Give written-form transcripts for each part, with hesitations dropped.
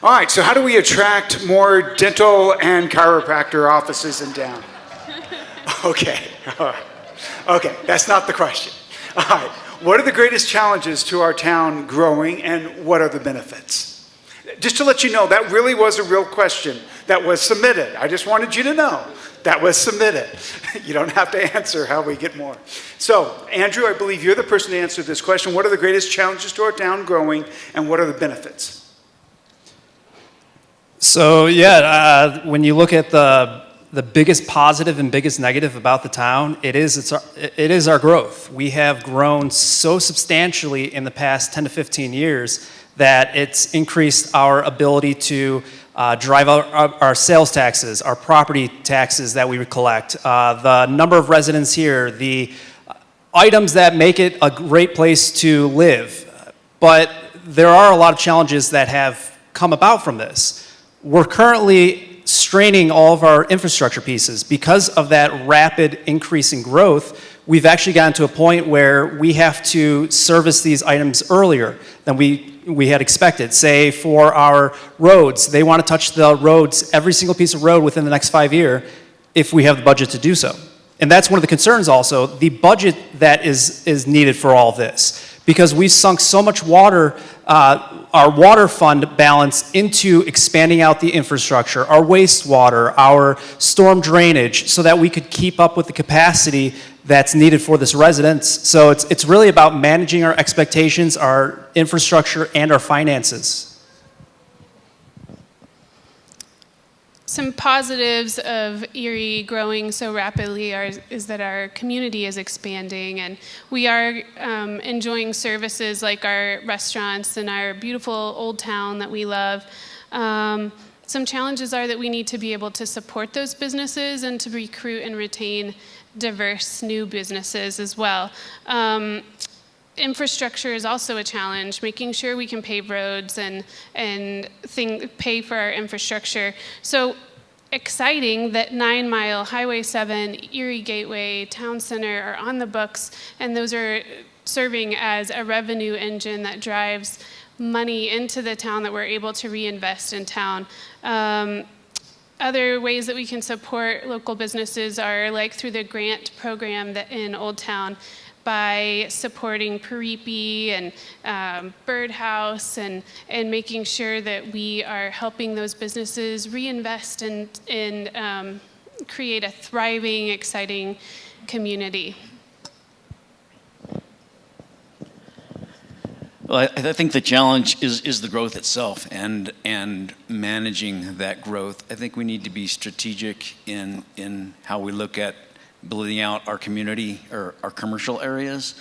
All right, so how do we attract more dental and chiropractor offices in town? Okay, okay, that's not the question. All right, what are the greatest challenges to our town growing, and what are the benefits? Just to let you know, that really was a real question that was submitted. I just wanted you to know that was submitted. You don't have to answer how we get more. So, Andrew, I believe you're the person to answer this question. What are the greatest challenges to our town growing, and what are the benefits? So when you look at the biggest positive and biggest negative about the town, it is our growth. We have grown so substantially in the past 10 to 15 years that it's increased our ability to drive our sales taxes, our property taxes that we collect, the number of residents here, the items that make it a great place to live. But there are a lot of challenges that have come about from this. We're currently straining all of our infrastructure pieces. Because of that rapid increase in growth, we've actually gotten to a point where we have to service these items earlier than we had expected. Say for our roads, they want to touch the roads, every single piece of road within the next 5 years, if we have the budget to do so. And that's one of the concerns also, the budget that is needed for all this. Because we've sunk so much water, our water fund balance into expanding out the infrastructure, our wastewater, our storm drainage, so that we could keep up with the capacity that's needed for this residence. So it's really about managing our expectations, our infrastructure, and our finances. Some positives of Erie growing so rapidly is that our community is expanding, and we are enjoying services like our restaurants and our beautiful old town that we love. Some challenges are that we need to be able to support those businesses and to recruit and retain diverse new businesses as well. Infrastructure is also a challenge, making sure we can pave roads and pay for our infrastructure. So exciting that 9 Mile, Highway 7, Erie Gateway, Town Center are on the books, and those are serving as a revenue engine that drives money into the town that we're able to reinvest in town. Other ways that we can support local businesses are like through the grant program that in Old Town, by supporting Paripi and Birdhouse and making sure that we are helping those businesses reinvest and create a thriving, exciting community. Well, I think the challenge is the growth itself and managing that growth. I think we need to be strategic in how we look at building out our community or our commercial areas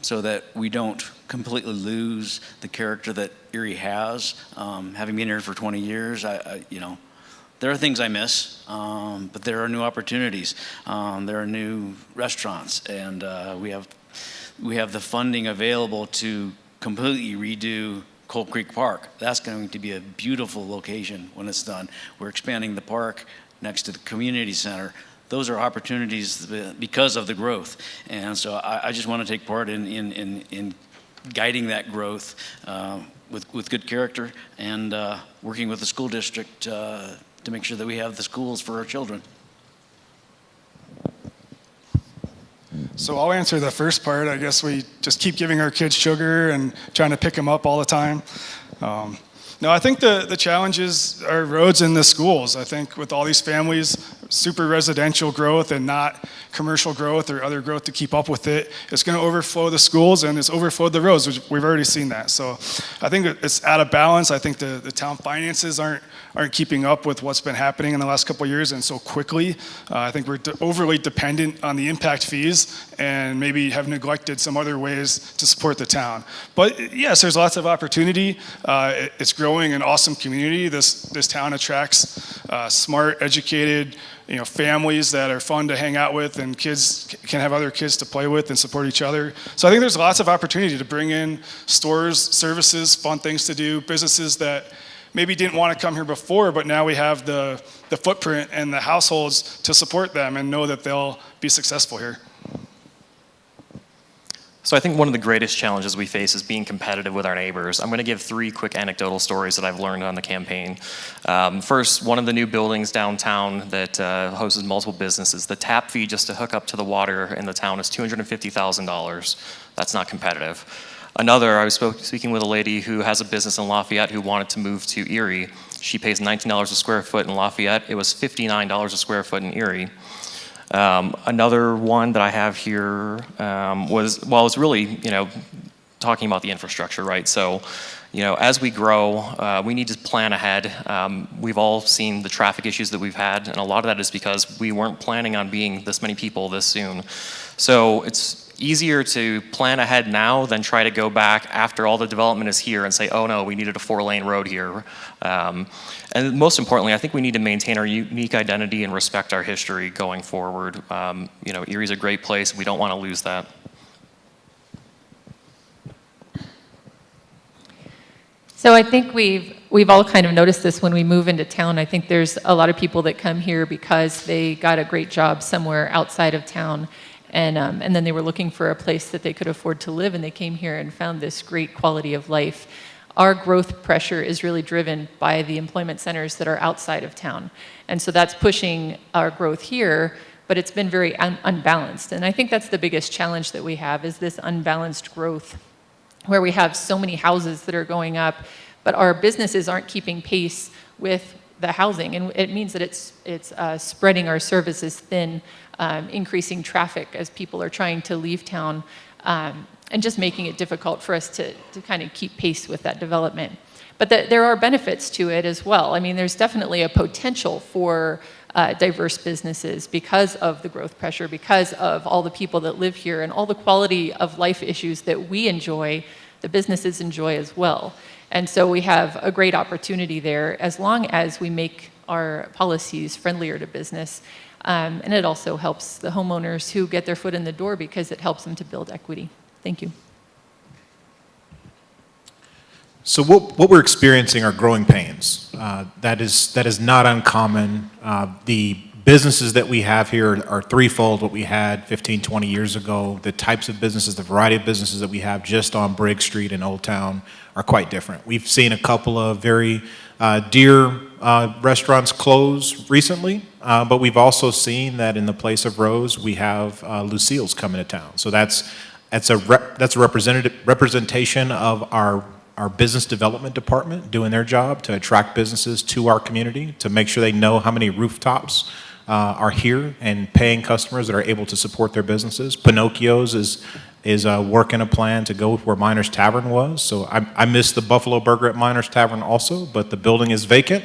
so that we don't completely lose the character that Erie has. Having been here for 20 years, there are things I miss, but there are new opportunities. There are new restaurants, and we have the funding available to completely redo Coal Creek Park. That's going to be a beautiful location when it's done. We're expanding the park next to the community center. Those are opportunities because of the growth. And so I just want to take part in guiding that growth with good character and working with the school district to make sure that we have the schools for our children. So I'll answer the first part. I guess we just keep giving our kids sugar and trying to pick them up all the time. No, I think the challenges are roads and the schools. I think with all these families, super residential growth and not commercial growth or other growth to keep up with it, it's going to overflow the schools and it's overflowed the roads, which we've already seen that. So I think it's out of balance. I think the town finances aren't keeping up with what's been happening in the last couple of years and so quickly. I think we're overly dependent on the impact fees and maybe have neglected some other ways to support the town. But yes, there's lots of opportunity. It's growing an awesome community. This town attracts smart, educated, families that are fun to hang out with, and kids can have other kids to play with and support each other. So I think there's lots of opportunity to bring in stores, services, fun things to do, businesses that maybe didn't want to come here before, but now we have the footprint and the households to support them and know that they'll be successful here. So I think one of the greatest challenges we face is being competitive with our neighbors. I'm going to give 3 quick anecdotal stories that I've learned on the campaign. First, one of the new buildings downtown that hosts multiple businesses, the tap fee just to hook up to the water in the town is $250,000. That's not competitive. Another, I was speaking with a lady who has a business in Lafayette who wanted to move to Erie. She pays $19 a square foot in Lafayette. It was $59 a square foot in Erie. Another one that I have here was really, talking about the infrastructure, right? So, as we grow, we need to plan ahead. We've all seen the traffic issues that we've had, and a lot of that is because we weren't planning on being this many people this soon. So it's easier to plan ahead now than try to go back after all the development is here and say, oh no, we needed a 4-lane road here. And most importantly, I think we need to maintain our unique identity and respect our history going forward. Erie's a great place. We don't want to lose that. So I think we've all kind of noticed this when we move into town. I think there's a lot of people that come here because they got a great job somewhere outside of town. And then they were looking for a place that they could afford to live, and they came here and found this great quality of life. Our growth pressure is really driven by the employment centers that are outside of town. And so that's pushing our growth here, but it's been very unbalanced. And I think that's the biggest challenge that we have, is this unbalanced growth, where we have so many houses that are going up, but our businesses aren't keeping pace with the housing. And it means that it's spreading our services thin, increasing traffic as people are trying to leave town, and just making it difficult for us to kind of keep pace with that development. But there are benefits to it as well. I mean, there's definitely a potential for diverse businesses because of the growth pressure, because of all the people that live here and all the quality of life issues that we enjoy, the businesses enjoy as well. And so we have a great opportunity there as long as we make our policies friendlier to business. And it also helps the homeowners who get their foot in the door because it helps them to build equity. Thank you. So what we're experiencing are growing pains. That is not uncommon. The businesses that we have here are threefold what we had 15, 20 years ago. The types of businesses, the variety of businesses that we have just on Briggs Street in Old Town are quite different. We've seen a couple of very dear restaurants close recently, but we've also seen that in the place of Rose, we have Lucille's coming to town. So that's a representation of our business development department doing their job to attract businesses to our community, to make sure they know how many rooftops are here and paying customers that are able to support their businesses. Pinocchio's is working a plan to go where Miners Tavern was. So I miss the Buffalo Burger at Miners Tavern also, but the building is vacant.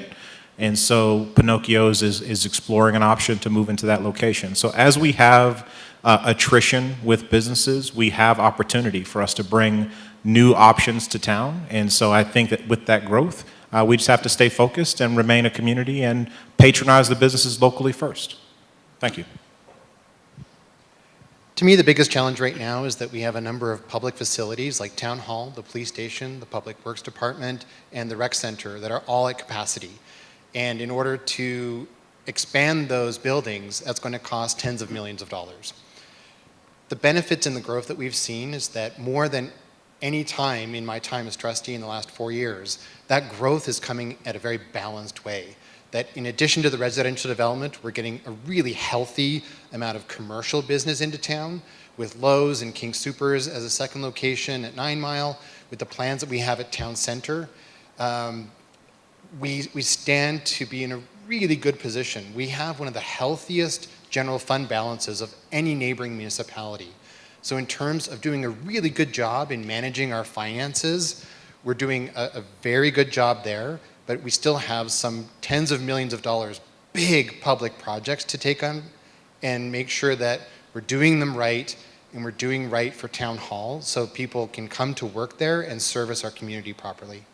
And so Pinocchio's is exploring an option to move into that location. So as we have attrition with businesses, we have opportunity for us to bring new options to town. And so I think that with that growth, we just have to stay focused and remain a community and patronize the businesses locally first. Thank you. To me, the biggest challenge right now is that we have a number of public facilities like Town Hall, the Police Station, the Public Works Department, and the Rec Center that are all at capacity. And in order to expand those buildings, that's going to cost tens of millions of dollars. The benefits in the growth that we've seen is that more than any time in my time as trustee in the last 4 years, that growth is coming at a very balanced way. That in addition to the residential development, we're getting a really healthy amount of commercial business into town, with Lowe's and King Soopers as a second location at 9 Mile, with the plans that we have at Town Center. We stand to be in a really good position. We have one of the healthiest general fund balances of any neighboring municipality. So in terms of doing a really good job in managing our finances, we're doing a very good job there, but we still have some tens of millions of dollars, big public projects to take on and make sure that we're doing them right, and we're doing right for Town Hall so people can come to work there and service our community properly.